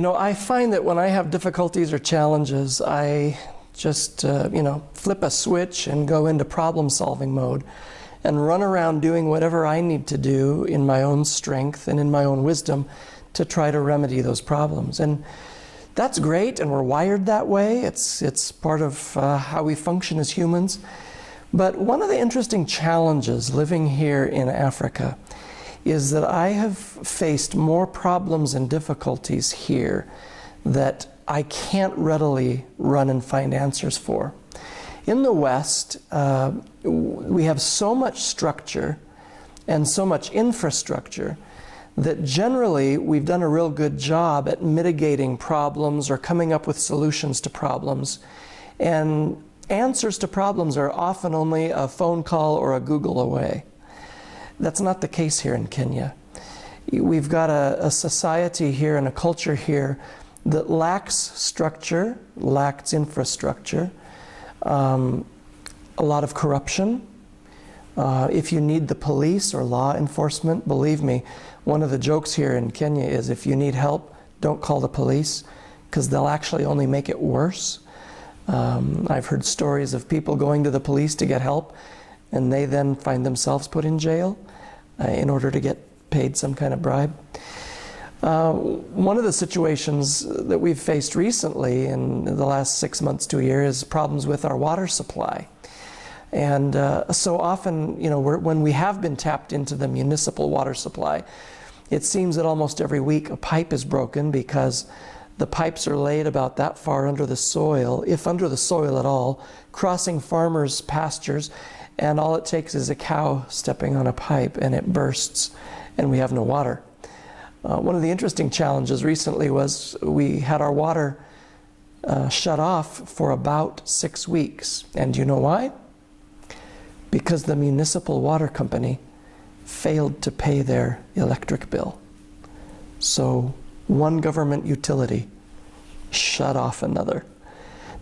I find that when I have difficulties or challenges, I just, flip a switch and go into problem-solving mode and run around doing whatever I need to do in my own strength and in my own wisdom to try to remedy those problems. And that's great, and we're wired that way. It's part of how we function as humans. But one of the interesting challenges living here in Africa is that I have faced more problems and difficulties here that I can't readily run and find answers for. In the West, we have so much structure and so much infrastructure that generally we've done a real good job at mitigating problems or coming up with solutions to problems. And answers to problems are often only a phone call or a Google away. That's not the case here in Kenya. We've got a society here and a culture here that lacks structure, lacks infrastructure, a lot of corruption. If you need the police or law enforcement, believe me, one of the jokes here in Kenya is if you need help, don't call the police, because they'll actually only make it worse. I've heard stories of people going to the police to get help, and they then find themselves put in jail in order to get paid some kind of bribe. One of the situations that we've faced recently in the last 6 months to a year is problems with our water supply. And so often, when we have been tapped into the municipal water supply, it seems that almost every week a pipe is broken because the pipes are laid about that far under the soil, if under the soil at all, crossing farmers' pastures, and all it takes is a cow stepping on a pipe and it bursts and we have no water. One of the interesting challenges recently was we had our water shut off for about 6 weeks. And do you know why? Because the municipal water company failed to pay their electric bill. So one government utility shut off another.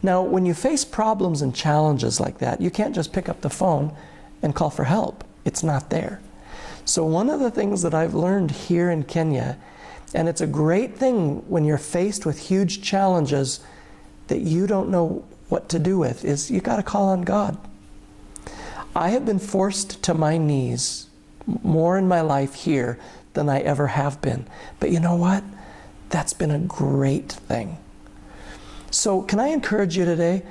Now, when you face problems and challenges like that, you can't just pick up the phone and call for help. It's not there. So one of the things that I've learned here in Kenya, and it's a great thing when you're faced with huge challenges that you don't know what to do with, is you got to call on God. I have been forced to my knees more in my life here than I ever have been. But you know what? That's been a great thing. So can I encourage you today,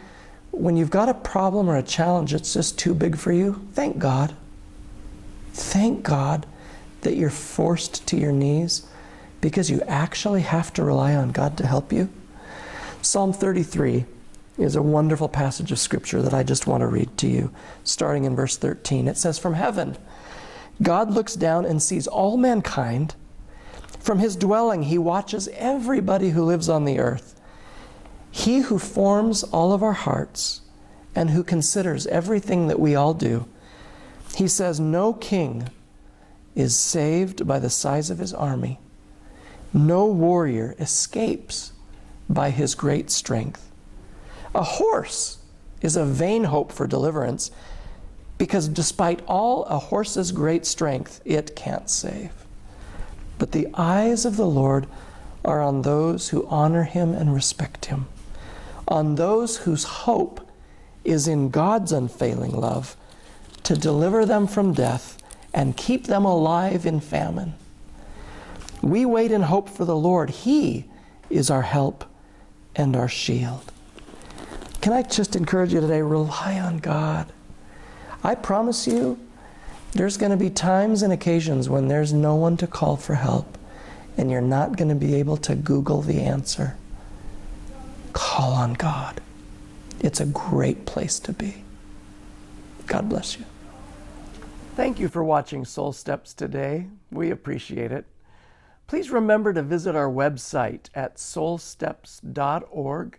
when you've got a problem or a challenge that's just too big for you, thank God. Thank God that you're forced to your knees because you actually have to rely on God to help you. Psalm 33 is a wonderful passage of Scripture that I just want to read to you, starting in verse 13. It says, "From heaven, God looks down and sees all mankind. From his dwelling, he watches everybody who lives on the earth. He who forms all of our hearts and who considers everything that we all do. He says, no king is saved by the size of his army. No warrior escapes by his great strength. A horse is a vain hope for deliverance, because despite all a horse's great strength, it can't save. But the eyes of the Lord are on those who honor him and respect him, on those whose hope is in God's unfailing love, to deliver them from death and keep them alive in famine. We wait in hope for the Lord. He is our help and our shield." Can I just encourage you today, rely on God. I promise you, there's going to be times and occasions when there's no one to call for help, and you're not going to be able to Google the answer. Call on God. It's a great place to be. God bless you. Thank you for watching Soul Steps today. We appreciate it. Please remember to visit our website at soulsteps.org.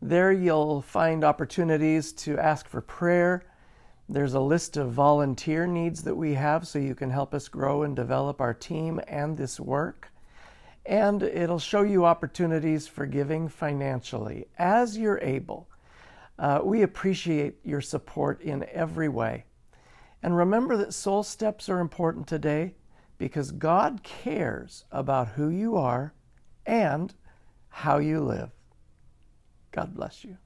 There you'll find opportunities to ask for prayer. There's a list of volunteer needs that we have so you can help us grow and develop our team and this work. And it'll show you opportunities for giving financially as you're able. We appreciate your support in every way. And remember that soul steps are important today because God cares about who you are and how you live. God bless you.